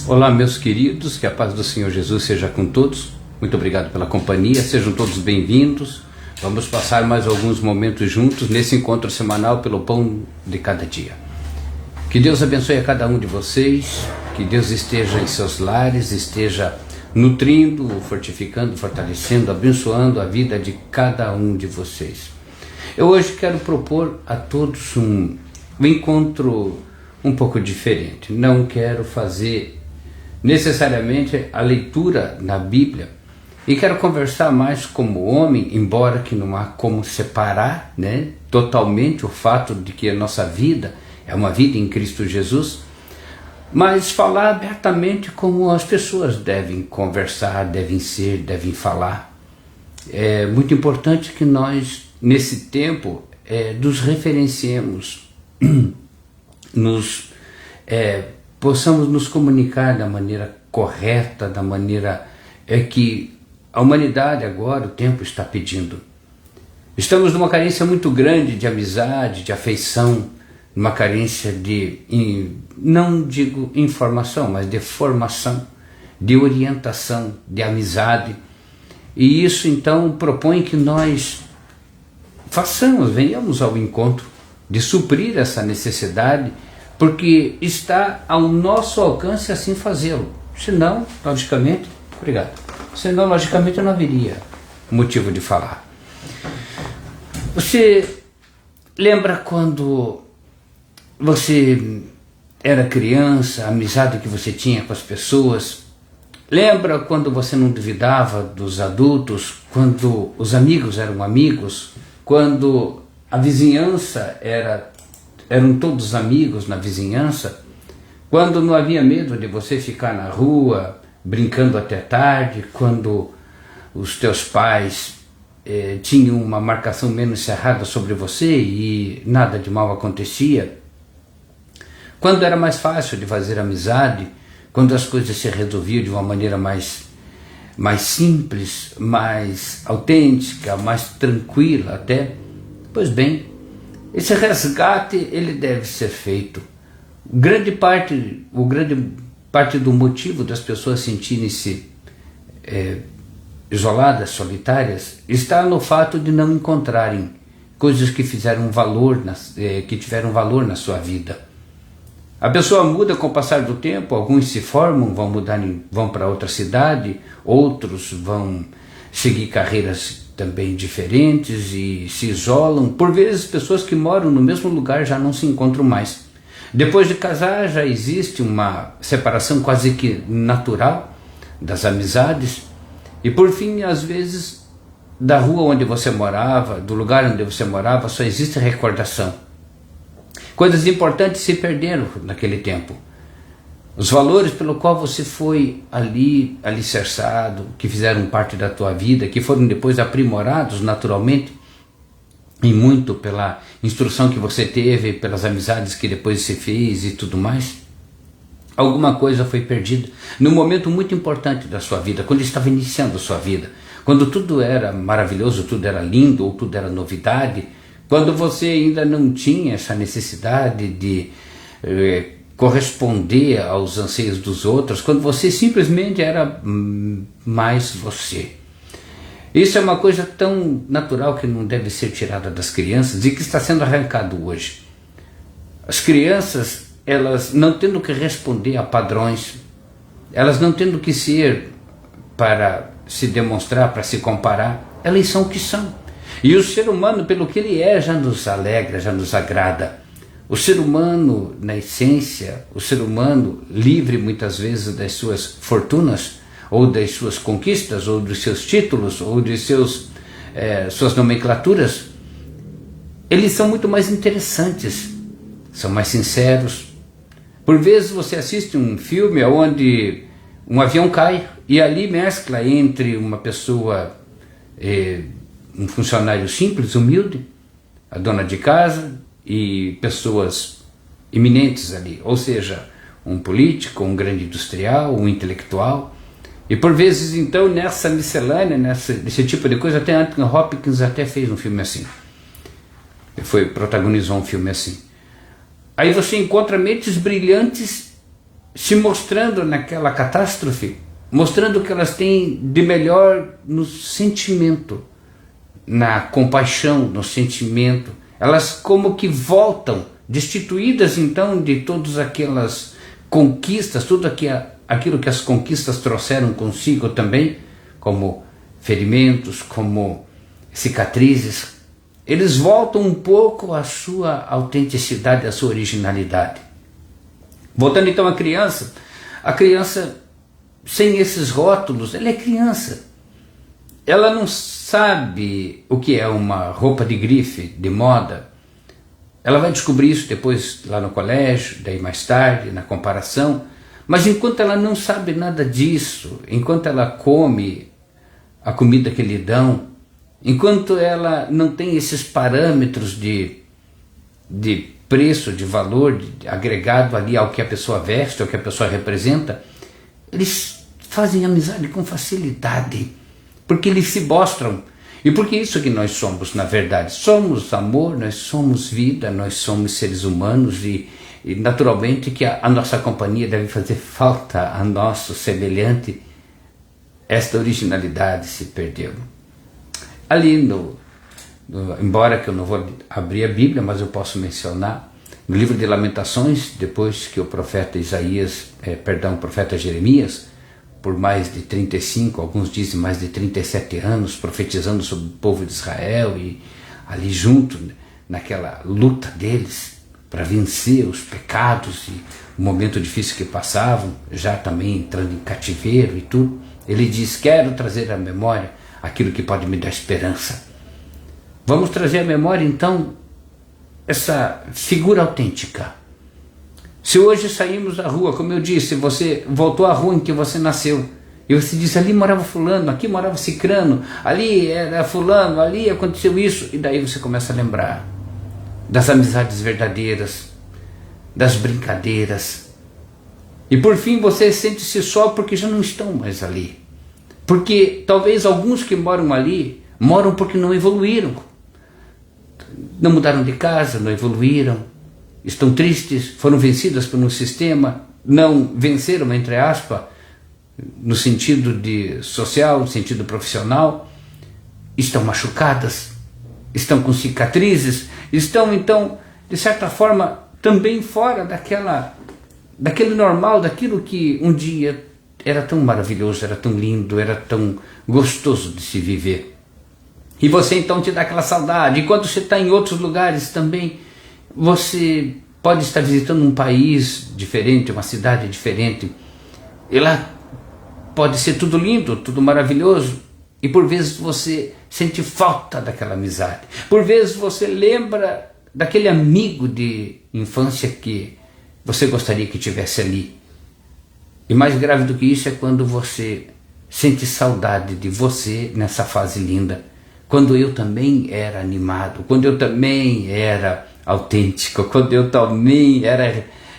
Olá, meus queridos, que a paz do Senhor Jesus seja com todos. Muito obrigado pela companhia, sejam todos bem-vindos. Vamos passar mais alguns momentos juntos nesse encontro semanal pelo pão de cada dia. Que Deus abençoe a cada um de vocês, que Deus esteja em seus lares, esteja nutrindo, fortificando, fortalecendo, abençoando a vida de cada um de vocês. Eu hoje quero propor a todos um encontro um pouco diferente. Não quero fazer necessariamente a leitura na Bíblia e quero conversar mais como homem, embora que não há como separar, totalmente o fato de que a nossa vida é uma vida em Cristo Jesus, mas falar abertamente como as pessoas devem conversar, devem ser, devem falar. É muito importante que nós, nesse tempo, nos referenciemos, possamos nos comunicar da maneira correta, da maneira que a humanidade agora, o tempo está pedindo. Estamos numa carência muito grande de amizade, de afeição, numa carência de, não digo informação, mas de formação, de orientação, de amizade. E isso então propõe que nós venhamos ao encontro de suprir essa necessidade, porque está ao nosso alcance assim fazê-lo. Senão, logicamente, não haveria motivo de falar. Você lembra quando você era criança, a amizade que você tinha com as pessoas? Lembra quando você não duvidava dos adultos, quando os amigos eram amigos, quando a vizinhança eram todos amigos na vizinhança, quando não havia medo de você ficar na rua brincando até tarde, quando os teus pais tinham uma marcação menos cerrada sobre você e nada de mal acontecia, quando era mais fácil de fazer amizade, quando as coisas se resolviam de uma maneira mais simples, mais autêntica, mais tranquila até. Pois bem, esse resgate ele deve ser feito. Grande parte do motivo das pessoas sentirem-se isoladas, solitárias, está no fato de não encontrarem coisas que tiveram valor na sua vida. A pessoa muda com o passar do tempo, alguns se formam, vão para outra cidade, outros vão seguir carreiras também diferentes e se isolam. Por vezes, pessoas que moram no mesmo lugar já não se encontram mais. Depois de casar, já existe uma separação quase que natural das amizades. E por fim, às vezes, da rua onde você morava, do lugar onde você morava, só existe recordação. Coisas importantes se perderam naquele tempo. Os valores pelo qual você foi ali alicerçado, que fizeram parte da tua vida, que foram depois aprimorados naturalmente, e muito pela instrução que você teve, pelas amizades que depois se fez e tudo mais, alguma coisa foi perdida num momento muito importante da sua vida, quando estava iniciando a sua vida, quando tudo era maravilhoso, tudo era lindo, ou tudo era novidade, quando você ainda não tinha essa necessidade de corresponder aos anseios dos outros, quando você simplesmente era mais você. Isso é uma coisa tão natural que não deve ser tirada das crianças e que está sendo arrancado hoje. As crianças, elas não tendo que responder a padrões, elas não tendo que ser para se demonstrar, para se comparar, elas são o que são. E o ser humano, pelo que ele é, já nos alegra, já nos agrada. O ser humano, na essência, o ser humano livre muitas vezes das suas fortunas, ou das suas conquistas, ou dos seus títulos, ou de suas nomenclaturas, eles são muito mais interessantes, são mais sinceros. Por vezes você assiste um filme onde um avião cai, e ali mescla entre uma pessoa, um funcionário simples, humilde, a dona de casa, e pessoas eminentes ali, ou seja, um político, um grande industrial, um intelectual. E por vezes então nessa miscelânea, nesse tipo de coisa, até Anthony Hopkins até fez um filme assim, protagonizou um filme assim. Aí você encontra mentes brilhantes se mostrando naquela catástrofe, mostrando o que elas têm de melhor no sentimento, na compaixão, no sentimento. Elas como que voltam, destituídas então de todas aquelas conquistas, tudo aquilo que as conquistas trouxeram consigo também, como ferimentos, como cicatrizes. Eles voltam um pouco à sua autenticidade, à sua originalidade. Voltando então à criança sem esses rótulos, ela é criança. Ela não sabe o que é uma roupa de grife, de moda. Ela vai descobrir isso depois lá no colégio, daí mais tarde, na comparação. Mas enquanto ela não sabe nada disso, enquanto ela come a comida que lhe dão, enquanto ela não tem esses parâmetros de preço, de valor agregado ali ao que a pessoa veste, ao que a pessoa representa, eles fazem amizade com facilidade, porque eles se mostram. E porque isso que nós somos, na verdade. Somos amor, nós somos vida, nós somos seres humanos e naturalmente que a nossa companhia deve fazer falta a nosso semelhante. Esta originalidade se perdeu. Ali embora que eu não vou abrir a Bíblia, mas eu posso mencionar, no livro de Lamentações, depois que o profeta o profeta Jeremias, por mais de 35, alguns dizem mais de 37 anos, profetizando sobre o povo de Israel e ali junto, naquela luta deles para vencer os pecados e o momento difícil que passavam, já também entrando em cativeiro e tudo, ele diz: quero trazer à memória aquilo que pode me dar esperança. Vamos trazer à memória então essa figura autêntica. Se hoje saímos à rua, como eu disse, você voltou à rua em que você nasceu, e você diz: ali morava fulano, aqui morava cicrano, ali era fulano, ali aconteceu isso, e daí você começa a lembrar das amizades verdadeiras, das brincadeiras, e por fim você sente-se só porque já não estão mais ali, porque talvez alguns que moram ali, moram porque não evoluíram, não mudaram de casa, não evoluíram, estão tristes, foram vencidas por um sistema, não venceram, entre aspas, no sentido social, no sentido profissional, estão machucadas, estão com cicatrizes, estão então, de certa forma, também fora daquele normal, daquilo que um dia era tão maravilhoso, era tão lindo, era tão gostoso de se viver. E você então te dá aquela saudade, e quando você está em outros lugares também, você pode estar visitando um país diferente, uma cidade diferente, e lá pode ser tudo lindo, tudo maravilhoso, e por vezes você sente falta daquela amizade. Por vezes você lembra daquele amigo de infância que você gostaria que tivesse ali. E mais grave do que isso é quando você sente saudade de você nessa fase linda, quando eu também era animado, quando eu também era autêntico, quando eu também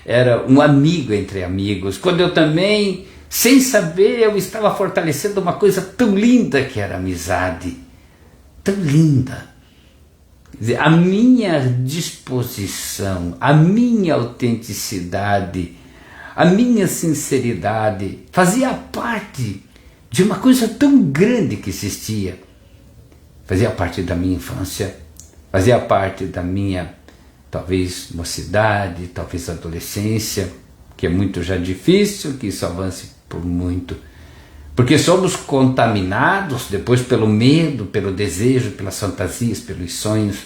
era um amigo entre amigos, quando eu também, sem saber, eu estava fortalecendo uma coisa tão linda que era a amizade, tão linda. Quer dizer, a minha disposição, a minha autenticidade, a minha sinceridade fazia parte de uma coisa tão grande que existia. Fazia parte da minha infância, fazia parte da minha, talvez, mocidade, talvez adolescência, que é muito já difícil que isso avance por muito. Porque somos contaminados depois pelo medo, pelo desejo, pelas fantasias, pelos sonhos.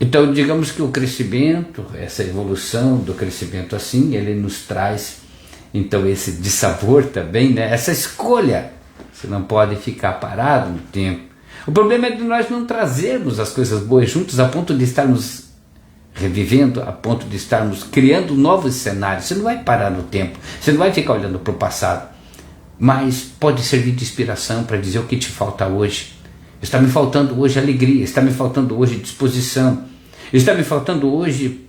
Então, digamos que o crescimento, essa evolução do crescimento assim, ele nos traz, então, esse dissabor também, né? Essa escolha. Você não pode ficar parado no tempo. O problema é de nós não trazermos as coisas boas juntos a ponto de estarmos revivendo, a ponto de estarmos criando novos cenários. Você não vai parar no tempo, você não vai ficar olhando para o passado, mas pode servir de inspiração para dizer o que te falta hoje. Está me faltando hoje alegria, está me faltando hoje disposição, está me faltando hoje,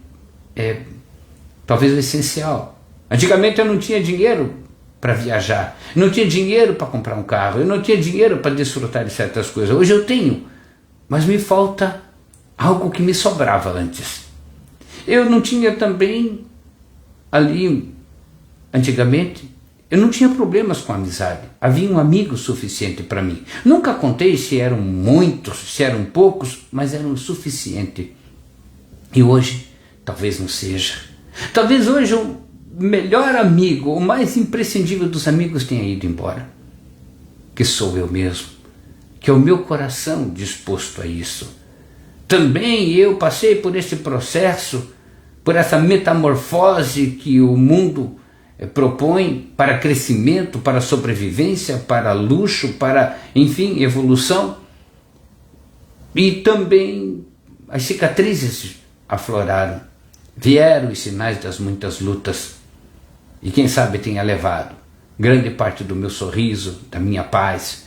talvez o essencial. Antigamente eu não tinha dinheiro para viajar, não tinha dinheiro para comprar um carro, eu não tinha dinheiro para desfrutar de certas coisas. Hoje eu tenho, mas me falta algo que me sobrava antes. Eu não tinha também ali Antigamente, eu não tinha problemas com a amizade. Havia um amigo suficiente para mim. Nunca contei se eram muitos, se eram poucos, mas eram o suficiente. E hoje, talvez não seja. Talvez hoje o melhor amigo, o mais imprescindível dos amigos tenha ido embora. Que sou eu mesmo. Que é o meu coração disposto a isso. Também eu passei por esse processo, por essa metamorfose que o mundo propõe para crescimento, para sobrevivência, para luxo, para, enfim, evolução. E também as cicatrizes afloraram, vieram os sinais das muitas lutas. E quem sabe tenha levado grande parte do meu sorriso, da minha paz,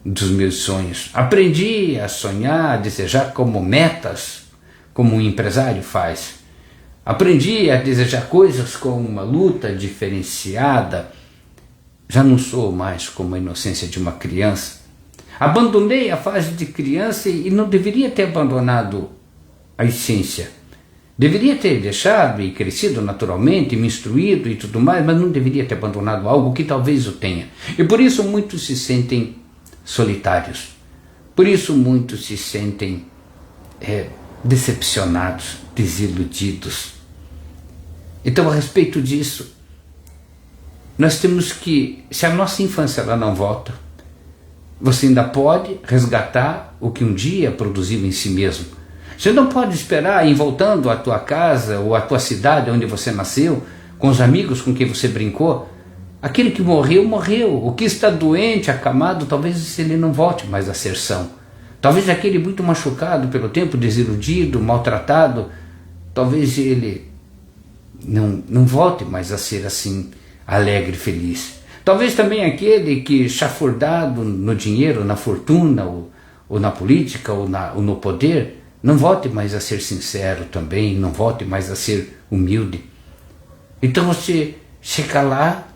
dos meus sonhos. Aprendi a sonhar, a desejar como metas, como um empresário faz. Aprendi a desejar coisas com uma luta diferenciada. Já não sou mais como a inocência de uma criança. Abandonei a fase de criança e não deveria ter abandonado a essência. Deveria ter deixado e crescido naturalmente, me instruído e tudo mais, mas não deveria ter abandonado algo que talvez o tenha. E por isso muitos se sentem solitários. Por isso muitos se sentem decepcionados, desiludidos. Então, a respeito disso, nós temos que, se a nossa infância ela não volta, você ainda pode resgatar o que um dia produziu em si mesmo. Você não pode esperar ir voltando à tua casa ou à tua cidade onde você nasceu, com os amigos com quem você brincou. Aquele que morreu, morreu. O que está doente, acamado, talvez ele não volte mais a ser são. Talvez aquele muito machucado pelo tempo, desiludido, maltratado, talvez ele não volte mais a ser assim, alegre e feliz. Talvez também aquele que, chafurdado no dinheiro, na fortuna, ou na política, ou no poder, não volte mais a ser sincero também, não volte mais a ser humilde. Então você chega lá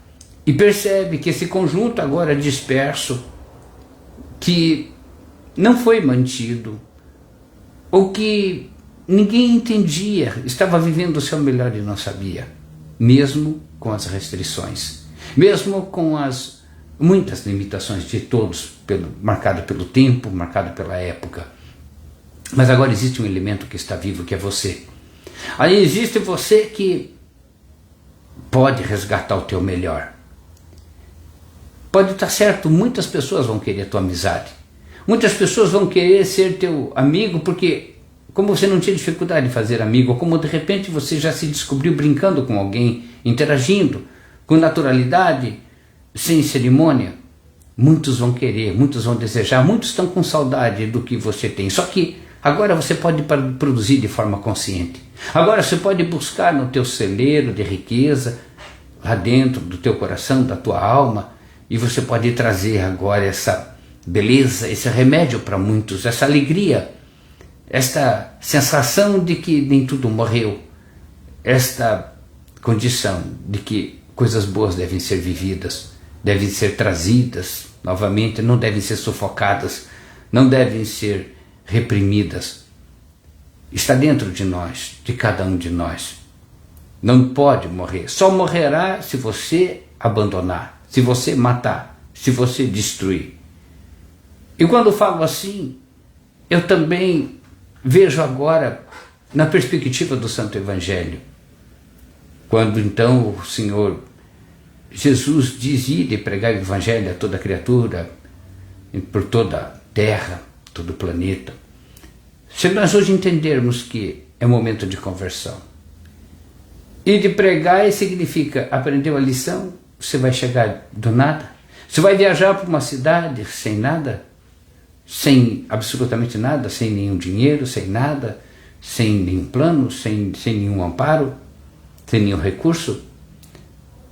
e percebe que esse conjunto agora disperso, que não foi mantido, ou que ninguém entendia, estava vivendo o seu melhor e não sabia, mesmo com as restrições, mesmo com as muitas limitações de todos, marcado pelo tempo, marcado pela época. Mas agora existe um elemento que está vivo, que é você. Aí existe você que pode resgatar o teu melhor. Pode estar certo, muitas pessoas vão querer a tua amizade. Muitas pessoas vão querer ser teu amigo porque, como você não tinha dificuldade de fazer amigo, ou como de repente você já se descobriu brincando com alguém, interagindo com naturalidade, sem cerimônia, muitos vão querer, muitos vão desejar, muitos estão com saudade do que você tem. Só que agora você pode produzir de forma consciente. Agora você pode buscar no teu celeiro de riqueza, lá dentro do teu coração, da tua alma, e você pode trazer agora essa beleza, esse remédio para muitos, essa alegria, esta sensação de que nem tudo morreu, esta condição de que coisas boas devem ser vividas, devem ser trazidas novamente, não devem ser sufocadas, não devem ser reprimidas. Está dentro de nós, de cada um de nós. Não pode morrer, só morrerá se você abandonar, se você matar, se você destruir. E quando falo assim, eu também vejo agora na perspectiva do Santo Evangelho. Quando então o Senhor Jesus diz: ide pregar o Evangelho a toda criatura, por toda a terra, todo o planeta. Se nós hoje entendermos que é momento de conversão, e de pregar significa aprender a lição, você vai chegar do nada, você vai viajar para uma cidade sem nada, sem absolutamente nada, sem nenhum dinheiro, sem nada, sem nenhum plano, sem nenhum amparo, sem nenhum recurso.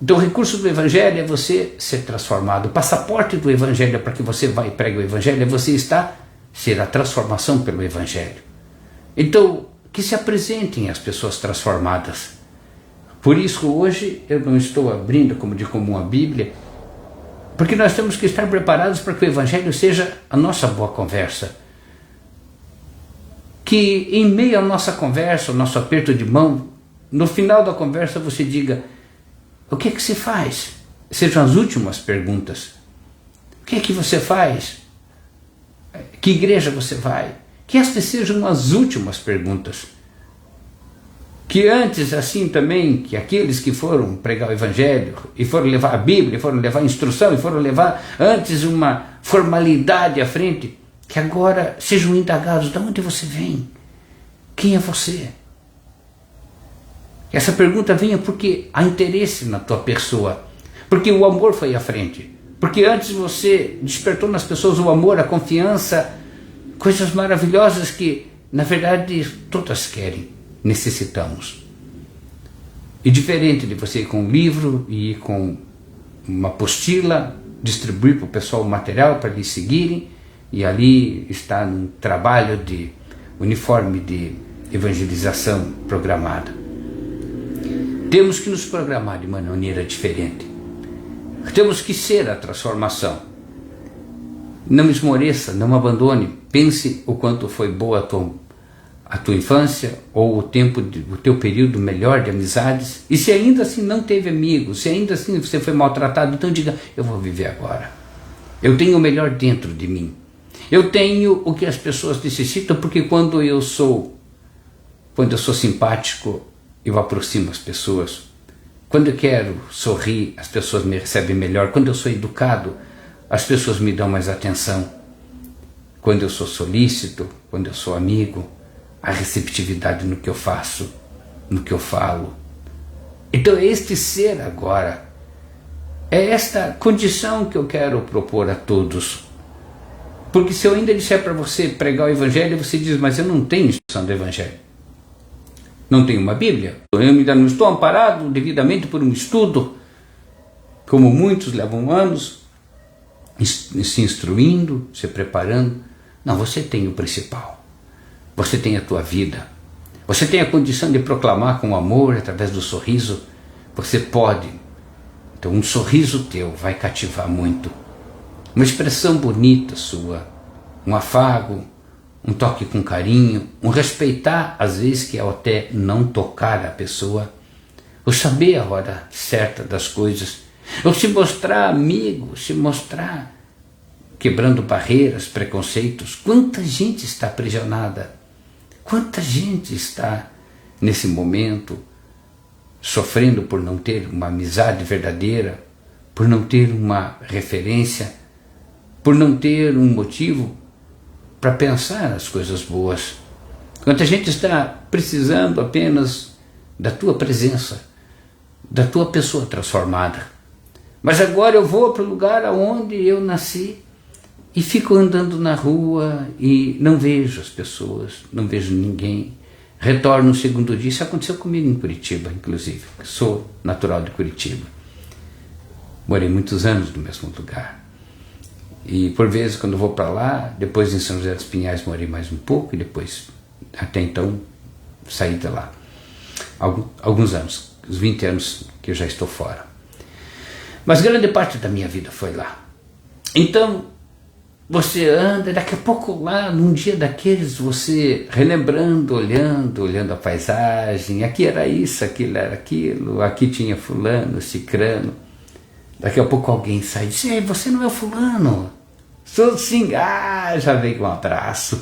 Então o recurso do Evangelho é você ser transformado. O passaporte do Evangelho para que você vá e pregue o Evangelho é você ser a transformação pelo Evangelho. Então, que se apresentem as pessoas transformadas. Por isso hoje eu não estou abrindo como de comum a Bíblia, porque nós temos que estar preparados para que o Evangelho seja a nossa boa conversa. Que em meio à nossa conversa, ao nosso aperto de mão, no final da conversa você diga: O que é que se faz? Sejam as últimas perguntas. O que é que você faz? Que igreja você vai? Que estas sejam as últimas perguntas. Que antes, assim também, que aqueles que foram pregar o Evangelho, e foram levar a Bíblia, e foram levar a instrução, e foram levar antes uma formalidade à frente, que agora sejam indagados: de onde você vem? Quem é você? Essa pergunta venha porque há interesse na tua pessoa, porque o amor foi à frente, porque antes você despertou nas pessoas o amor, a confiança, coisas maravilhosas que, na verdade, todas querem, necessitamos. E diferente de você ir com um livro e ir com uma apostila, distribuir para o pessoal o material para eles seguirem, e ali está num trabalho de uniforme de evangelização programada. Temos que nos programar de uma maneira diferente. Temos que ser a transformação. Não esmoreça, não abandone. Pense o quanto foi boa a tua infância, ou o teu período melhor de amizades. E se ainda assim não teve amigos, se ainda assim você foi maltratado, então diga: eu vou viver agora. Eu tenho o melhor dentro de mim. Eu tenho o que as pessoas necessitam, porque quando eu sou simpático, eu aproximo as pessoas. Quando eu quero sorrir, as pessoas me recebem melhor. Quando eu sou educado, as pessoas me dão mais atenção. Quando eu sou solícito, quando eu sou amigo, a receptividade no que eu faço, no que eu falo. Então é este ser agora, é esta condição que eu quero propor a todos. Porque se eu ainda disser para você pregar o Evangelho, você diz: mas eu não tenho instrução do Evangelho. Não tenho uma Bíblia. Eu ainda não estou amparado devidamente por um estudo, como muitos levam anos, se instruindo, se preparando. Não, você tem o principal. Você tem a tua vida. Você tem a condição de proclamar com amor, através do sorriso. Você pode. Então um sorriso teu vai cativar muito. Uma expressão bonita sua, um afago, um toque com carinho, um respeitar, às vezes que é até não tocar a pessoa, ou saber a hora certa das coisas, ou se mostrar amigo, se mostrar quebrando barreiras, preconceitos. Quanta gente está aprisionada, quanta gente está nesse momento sofrendo por não ter uma amizade verdadeira, por não ter uma referência, por não ter um motivo para pensar nas coisas boas. Quanta gente está precisando apenas da tua presença, da tua pessoa transformada. Mas agora eu vou para o lugar onde eu nasci e fico andando na rua e não vejo as pessoas, não vejo ninguém. Retorno no segundo dia. Isso aconteceu comigo em Curitiba, inclusive. Sou natural de Curitiba. Morei muitos anos no mesmo lugar. E por vezes quando vou para lá, depois em São José dos Pinhais morei mais um pouco, e depois, até então, saí de lá. Alguns anos, os 20 anos que eu já estou fora. Mas grande parte da minha vida foi lá. Então, você anda, daqui a pouco lá, num dia daqueles, você relembrando, olhando a paisagem, aqui era isso, aquilo era aquilo, aqui tinha fulano, cicrano. Daqui a pouco alguém sai e diz: ei, você não é o fulano? Sou sim. Ah, já veio com um abraço.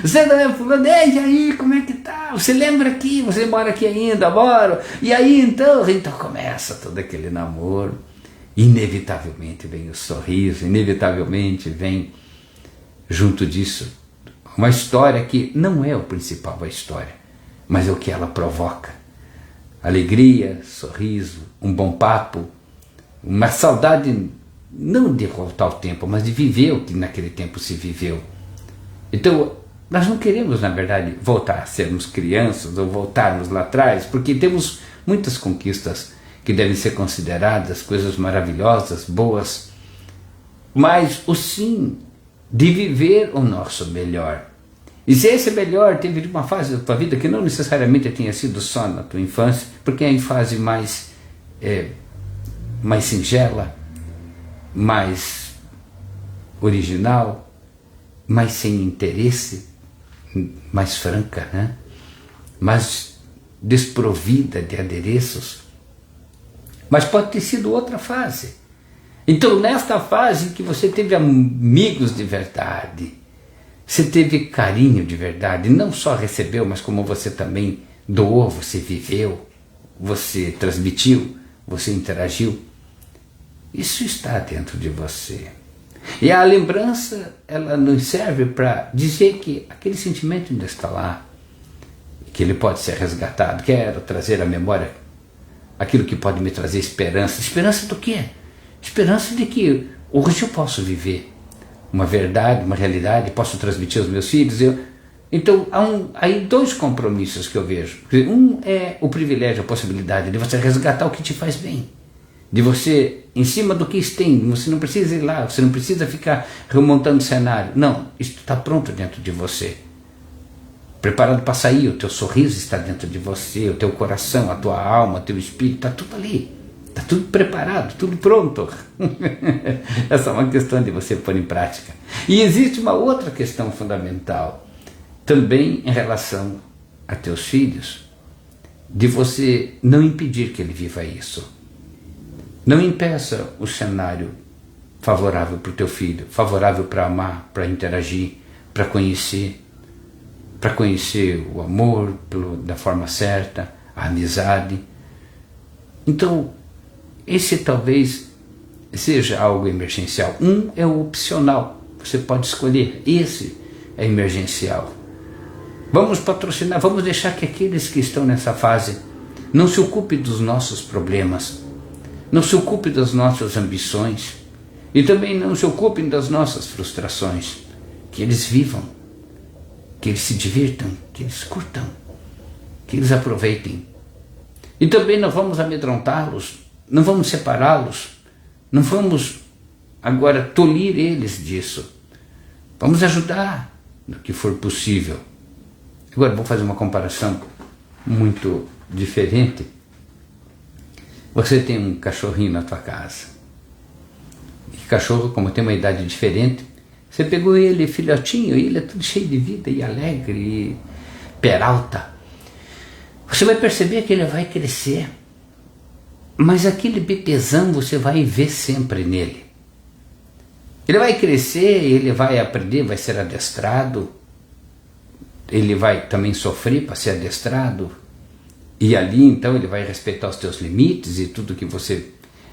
Você não é o fulano? Ei, e aí, como é que tá? Você lembra aqui? Você mora aqui ainda, mora? E aí, então começa todo aquele namoro. Inevitavelmente vem o sorriso, inevitavelmente vem junto disso uma história que não é o principal da história, mas é o que ela provoca. Alegria, sorriso, um bom papo, uma saudade não de voltar ao tempo, mas de viver o que naquele tempo se viveu. Então, nós não queremos, na verdade, voltar a sermos crianças ou voltarmos lá atrás, porque temos muitas conquistas que devem ser consideradas, coisas maravilhosas, boas, mas o sim de viver o nosso melhor. E se esse melhor teve uma fase da tua vida que não necessariamente tenha sido só na tua infância, porque é em fase mais singela, mais original, mais sem interesse, mais franca, né? Mais desprovida de adereços. Mas pode ter sido outra fase. Então, nesta fase em que você teve amigos de verdade, você teve carinho de verdade, não só recebeu, mas como você também doou, você viveu, você transmitiu, você interagiu, isso está dentro de você. E a lembrança, ela nos serve para dizer que aquele sentimento ainda está lá, que ele pode ser resgatado. Quero trazer à memória aquilo que pode me trazer esperança. Esperança do quê? Esperança de que hoje eu posso viver uma verdade, uma realidade, posso transmitir aos meus filhos. Então, há aí dois compromissos que eu vejo. Um é o privilégio, a possibilidade de você resgatar o que te faz bem. De você, em cima do que tem, você não precisa ir lá, você não precisa ficar remontando cenário. Não, isso está pronto dentro de você. Preparado para sair, o teu sorriso está dentro de você, o teu coração, a tua alma, o teu espírito, está tudo ali. Está tudo preparado, tudo pronto. Essa é uma questão de você pôr em prática. E existe uma outra questão fundamental, também em relação a teus filhos, de você não impedir que ele viva isso. Não impeça o cenário favorável para o teu filho, favorável para amar, para interagir, para conhecer o amor da forma certa, a amizade. Então, esse talvez seja algo emergencial. Um é o opcional, você pode escolher, esse é emergencial. Vamos patrocinar, vamos deixar que aqueles que estão nessa fase não se ocupem dos nossos problemas, não se ocupem das nossas ambições e também não se ocupem das nossas frustrações. Que eles vivam, que eles se divirtam, que eles curtam, que eles aproveitem. E também não vamos amedrontá-los, não vamos separá-los, não vamos agora tolir eles disso. Vamos ajudar no que for possível. Agora vou fazer uma comparação muito diferente. Você tem um cachorrinho na tua casa. E cachorro, como tem uma idade diferente, você pegou ele filhotinho e ele é tudo cheio de vida e alegre e peralta. Você vai perceber que ele vai crescer. Mas aquele bebezão você vai ver sempre nele. Ele vai crescer, ele vai aprender, vai ser adestrado. Ele vai também sofrer para ser adestrado. E ali então ele vai respeitar os teus limites e tudo que você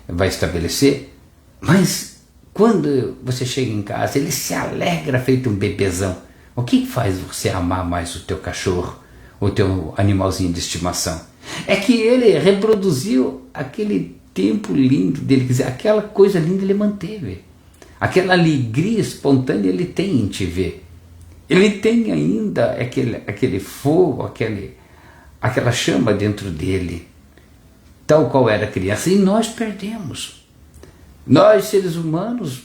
vai estabelecer. Mas quando você chega em casa, ele se alegra feito um bebezão. O que faz você amar mais o teu cachorro, o teu animalzinho de estimação? É que ele reproduziu aquele tempo lindo dele, quer dizer, aquela coisa linda ele manteve. Aquela alegria espontânea ele tem em te ver. Ele tem ainda aquele fogo, aquela chama dentro dele, tal qual era criança. E nós perdemos. Nós, seres humanos,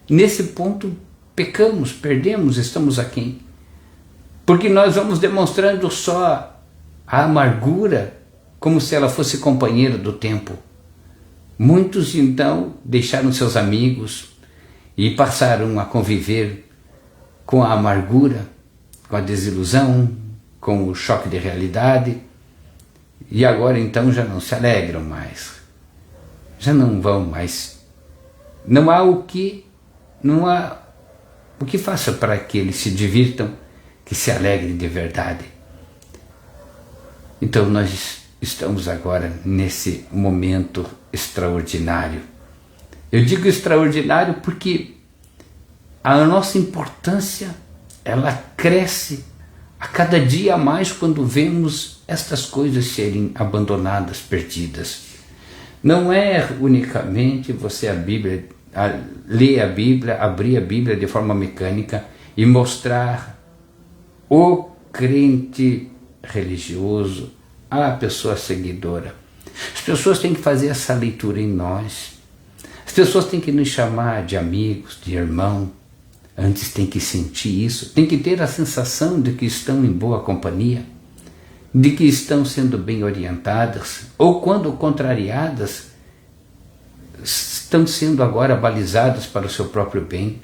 nesse ponto, pecamos, perdemos, estamos aquém. Porque nós vamos demonstrando só a amargura como se ela fosse companheira do tempo. Muitos, então, deixaram seus amigos e passaram a conviver com a amargura, com a desilusão, com o choque de realidade, e agora então já não se alegram mais, já não vão mais. Não há o que faça para que eles se divirtam, que se alegrem de verdade. Então nós estamos agora nesse momento extraordinário. Eu digo extraordinário porque a nossa importância, ela cresce a cada dia a mais quando vemos estas coisas serem abandonadas, perdidas. Não é unicamente você ler a Bíblia, abrir a Bíblia de forma mecânica e mostrar o crente religioso, a pessoa seguidora. As pessoas têm que fazer essa leitura em nós. As pessoas têm que nos chamar de amigos, de irmão. Antes tem que sentir isso, tem que ter a sensação de que estão em boa companhia, de que estão sendo bem orientadas, ou quando contrariadas, estão sendo agora balizadas para o seu próprio bem.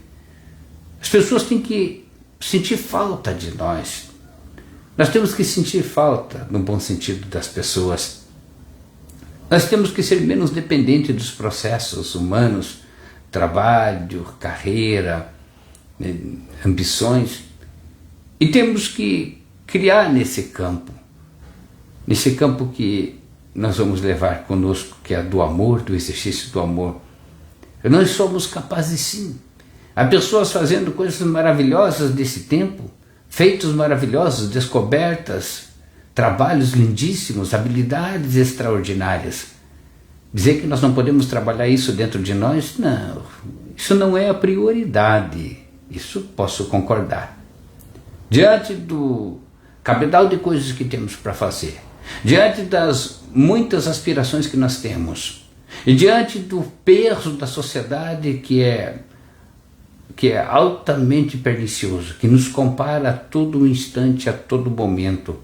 As pessoas têm que sentir falta de nós. Nós temos que sentir falta, no bom sentido, das pessoas. Nós temos que ser menos dependentes dos processos humanos, trabalho, carreira, ambições, e temos que criar nesse campo que nós vamos levar conosco, que é do amor, do exercício do amor. Nós somos capazes sim. Há pessoas fazendo coisas maravilhosas desse tempo, feitos maravilhosos, descobertas, trabalhos lindíssimos, habilidades extraordinárias. Dizer que nós não podemos trabalhar isso dentro de nós, não. Isso não é a prioridade. Isso posso concordar. Diante do cabedal de coisas que temos para fazer, diante das muitas aspirações que nós temos, e diante do peso da sociedade que é altamente pernicioso, que nos compara a todo instante, a todo momento,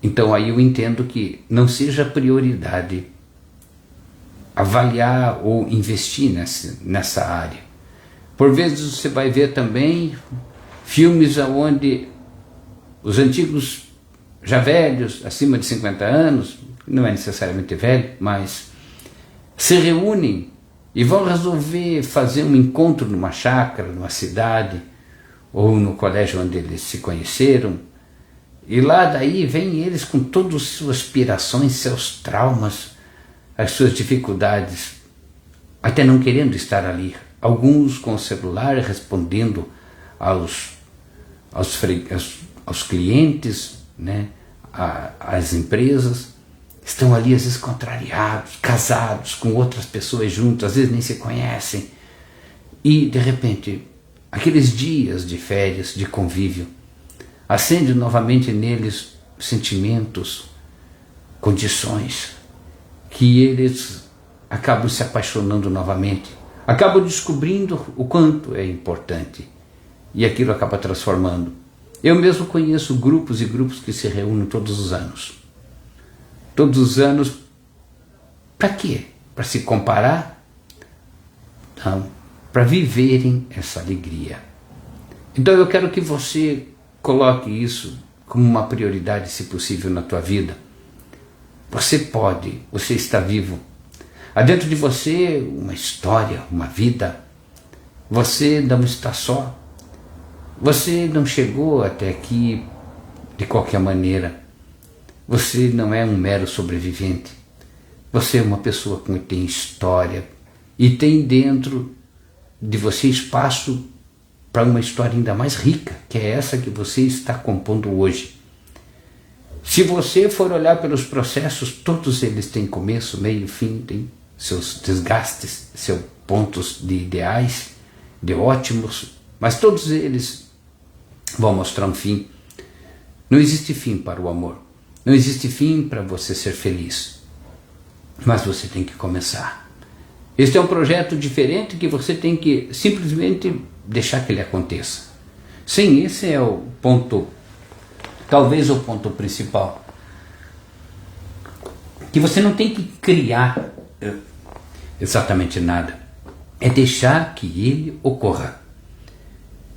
então aí eu entendo que não seja prioridade avaliar ou investir nessa área. Por vezes você vai ver também filmes onde os antigos, já velhos, acima de 50 anos, não é necessariamente velho, mas se reúnem e vão resolver fazer um encontro numa chácara, numa cidade, ou no colégio onde eles se conheceram, e lá daí vêm eles com todas as suas aspirações, seus traumas, as suas dificuldades, até não querendo estar ali. Alguns com o celular respondendo aos clientes, né, às empresas, estão ali às vezes contrariados, casados com outras pessoas juntos, às vezes nem se conhecem, e de repente aqueles dias de férias, de convívio, acende novamente neles sentimentos, condições, que eles acabam se apaixonando novamente, acabam descobrindo o quanto é importante, e aquilo acaba transformando. Eu mesmo conheço grupos e grupos que se reúnem todos os anos. Todos os anos, para quê? Para se comparar? Não, para viverem essa alegria. Então eu quero que você coloque isso como uma prioridade, se possível, na tua vida. Você pode, você está vivo. Há dentro de você uma história, uma vida. Você não está só. Você não chegou até aqui de qualquer maneira. Você não é um mero sobrevivente. Você é uma pessoa que tem história e tem dentro de você espaço para uma história ainda mais rica, que é essa que você está compondo hoje. Se você for olhar pelos processos, todos eles têm começo, meio, fim, têm seus desgastes, seus pontos de ideais, de ótimos, mas todos eles vão mostrar um fim. Não existe fim para o amor. Não existe fim para você ser feliz. Mas você tem que começar. Este é um projeto diferente que você tem que simplesmente deixar que ele aconteça. Sim, esse é o ponto, talvez o ponto principal. Que você não tem que criar exatamente nada. É deixar que ele ocorra.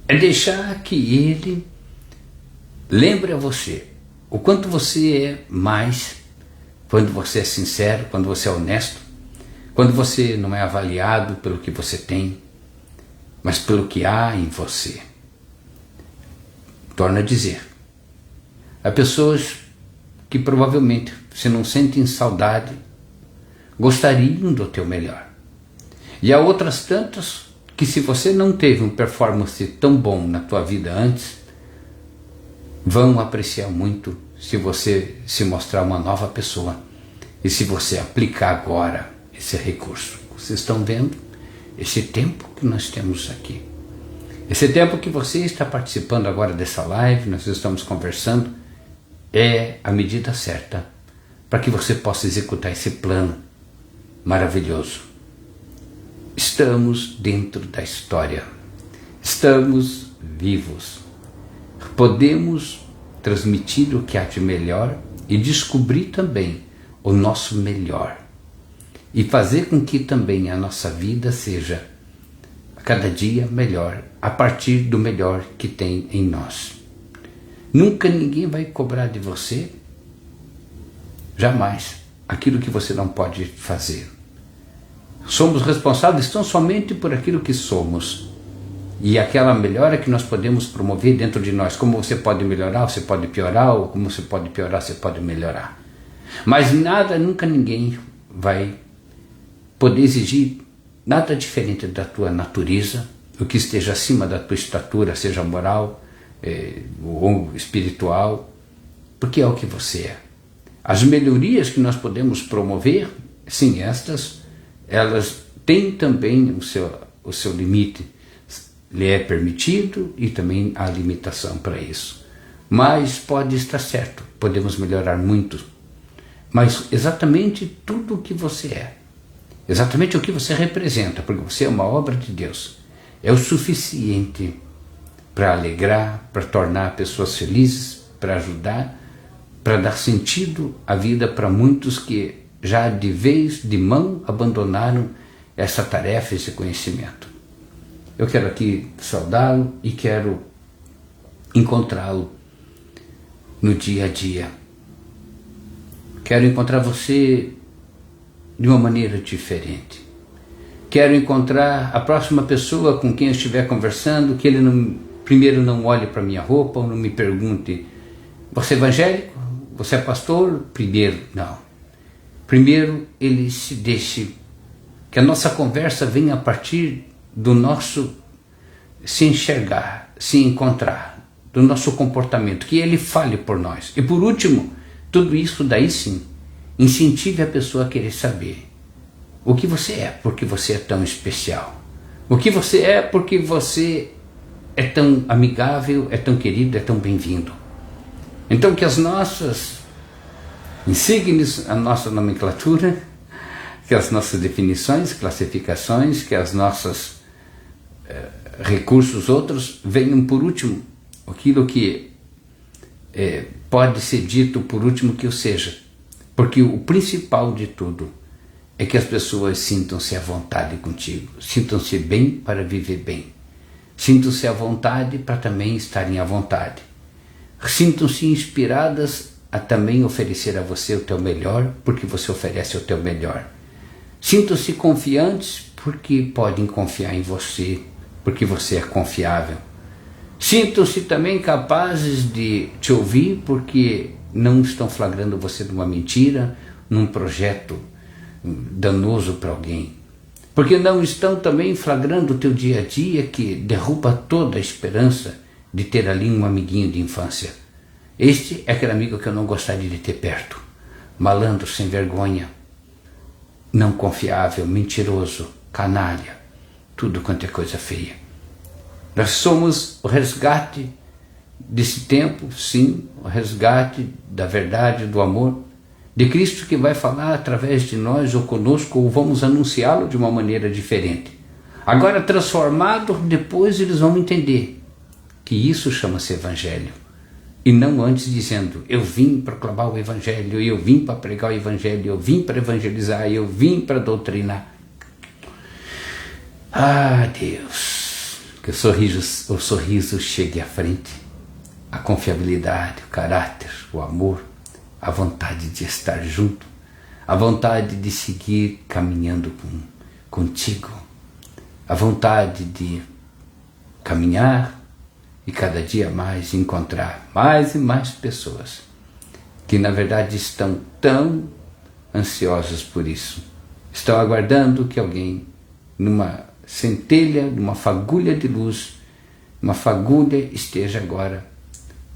É deixar que ele lembre a você o quanto você é mais quando você é sincero, quando você é honesto, quando você não é avaliado pelo que você tem, mas pelo que há em você. Torno a dizer, há pessoas que provavelmente, se não sentem saudade, gostariam do teu melhor. E há outras tantas que, se você não teve uma performance tão bom na tua vida antes, vão apreciar muito se você se mostrar uma nova pessoa e se você aplicar agora esse recurso. Vocês estão vendo esse tempo que nós temos aqui, esse tempo que você está participando agora dessa live, nós estamos conversando, é a medida certa para que você possa executar esse plano maravilhoso. Estamos dentro da história, estamos vivos, podemos transmitir o que há de melhor e descobrir também o nosso melhor e fazer com que também a nossa vida seja a cada dia melhor a partir do melhor que tem em nós. Nunca ninguém vai cobrar de você, jamais, aquilo que você não pode fazer. Somos responsáveis tão somente por aquilo que somos. E aquela melhora que nós podemos promover dentro de nós. Como você pode melhorar, você pode piorar, ou como você pode piorar, você pode melhorar. Mas nada, nunca ninguém vai poder exigir nada diferente da tua natureza, o que esteja acima da tua estatura, seja moral ou espiritual, porque é o que você é. As melhorias que nós podemos promover, sim, elas têm também o seu limite. Lhe é permitido e também há limitação para isso. Mas pode estar certo, podemos melhorar muito. Mas exatamente tudo o que você é, exatamente o que você representa, porque você é uma obra de Deus, é o suficiente para alegrar, para tornar pessoas felizes, para ajudar, para dar sentido à vida para muitos que já de vez, de mão, abandonaram essa tarefa, esse conhecimento. Eu quero aqui saudá-lo e quero encontrá-lo no dia a dia. Quero encontrar você de uma maneira diferente. Quero encontrar a próxima pessoa com quem eu estiver conversando, que ele primeiro não olhe para minha roupa ou não me pergunte: você é evangélico? Você é pastor? Primeiro, não. Primeiro ele se deixe, que a nossa conversa venha a partir do nosso se enxergar, se encontrar, do nosso comportamento, que ele fale por nós. E por último, tudo isso daí sim, incentive a pessoa a querer saber o que você é, porque você é tão especial. O que você é, porque você é tão amigável, é tão querido, é tão bem-vindo. Então que as nossas insígnias, a nossa nomenclatura, que as nossas definições, classificações, que as nossas recursos outros venham por último, aquilo que pode ser dito por último que eu seja, porque o principal de tudo é que as pessoas sintam-se à vontade contigo, sintam-se bem para viver bem, sintam-se à vontade para também estarem à vontade, sintam-se inspiradas a também oferecer a você o teu melhor, porque você oferece o teu melhor. Sintam-se confiantes porque podem confiar em você, porque você é confiável. Sintam-se também capazes de te ouvir porque não estão flagrando você numa mentira, num projeto danoso para alguém. Porque não estão também flagrando o teu dia a dia que derruba toda a esperança de ter ali um amiguinho de infância. Este é aquele amigo que eu não gostaria de ter perto. Malandro, sem vergonha, não confiável, mentiroso, canalha, tudo quanto é coisa feia. Nós somos o resgate desse tempo, sim, o resgate da verdade, do amor, de Cristo, que vai falar através de nós ou conosco, ou vamos anunciá-lo de uma maneira diferente. Agora transformado, depois eles vão entender que isso chama-se Evangelho. E não antes dizendo: eu vim proclamar o Evangelho, eu vim para pregar o Evangelho, eu vim para evangelizar, eu vim para doutrinar. Ah, Deus, que o sorriso chegue à frente, a confiabilidade, o caráter, o amor, a vontade de estar junto, a vontade de seguir caminhando contigo, a vontade de caminhar e cada dia mais encontrar mais e mais pessoas que na verdade estão tão ansiosas por isso. Estão aguardando que alguém, numa centelha, numa fagulha de luz, uma fagulha esteja agora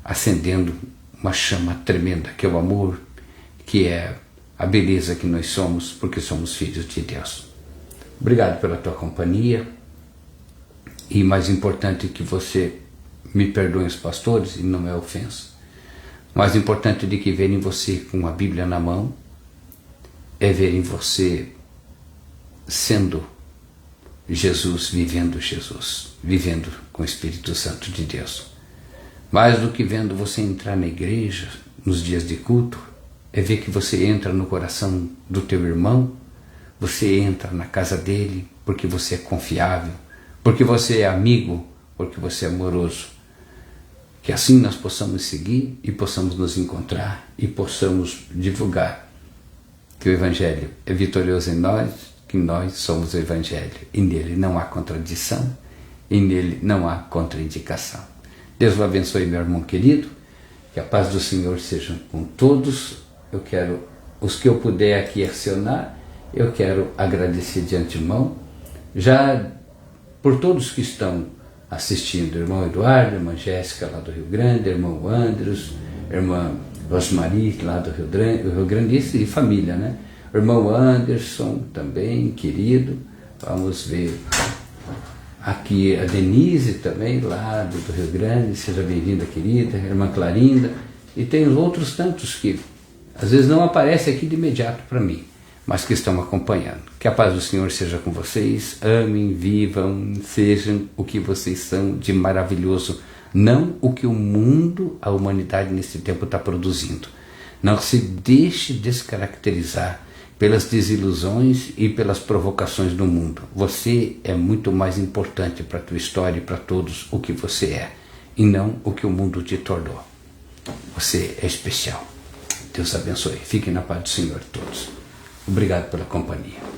acendendo uma chama tremenda, que é o amor, que é a beleza que nós somos, porque somos filhos de Deus. Obrigado pela tua companhia, e mais importante que você me perdoem os pastores, e não é ofensa, mais importante do que verem você com a Bíblia na mão, é verem você sendo Jesus, vivendo com o Espírito Santo de Deus. Mais do que vendo você entrar na igreja nos dias de culto, é ver que você entra no coração do teu irmão, você entra na casa dele porque você é confiável, porque você é amigo, porque você é amoroso. Que assim nós possamos seguir e possamos nos encontrar e possamos divulgar que o Evangelho é vitorioso em nós, que nós somos o Evangelho. E nele não há contradição, e nele não há contraindicação. Deus o abençoe, meu irmão querido, que a paz do Senhor seja com todos. Eu quero, os que eu puder aqui acionar, eu quero agradecer de antemão, já por todos que estão assistindo, irmão Eduardo, irmã Jéssica lá do Rio Grande, irmão Andros, irmã Rosmarie lá do Rio Grande e família, né? Irmão Anderson também, querido, vamos ver aqui a Denise também lá do Rio Grande, seja bem-vinda, querida, irmã Clarinda, e tem outros tantos que às vezes não aparecem aqui de imediato para mim, mas que estão acompanhando. Que a paz do Senhor seja com vocês, amem, vivam, sejam o que vocês são de maravilhoso, não o que o mundo, a humanidade nesse tempo está produzindo. Não se deixe descaracterizar pelas desilusões e pelas provocações do mundo. Você é muito mais importante para a tua história e para todos o que você é, e não o que o mundo te tornou. Você é especial. Deus abençoe. Fiquem na paz do Senhor todos. Obrigado pela companhia.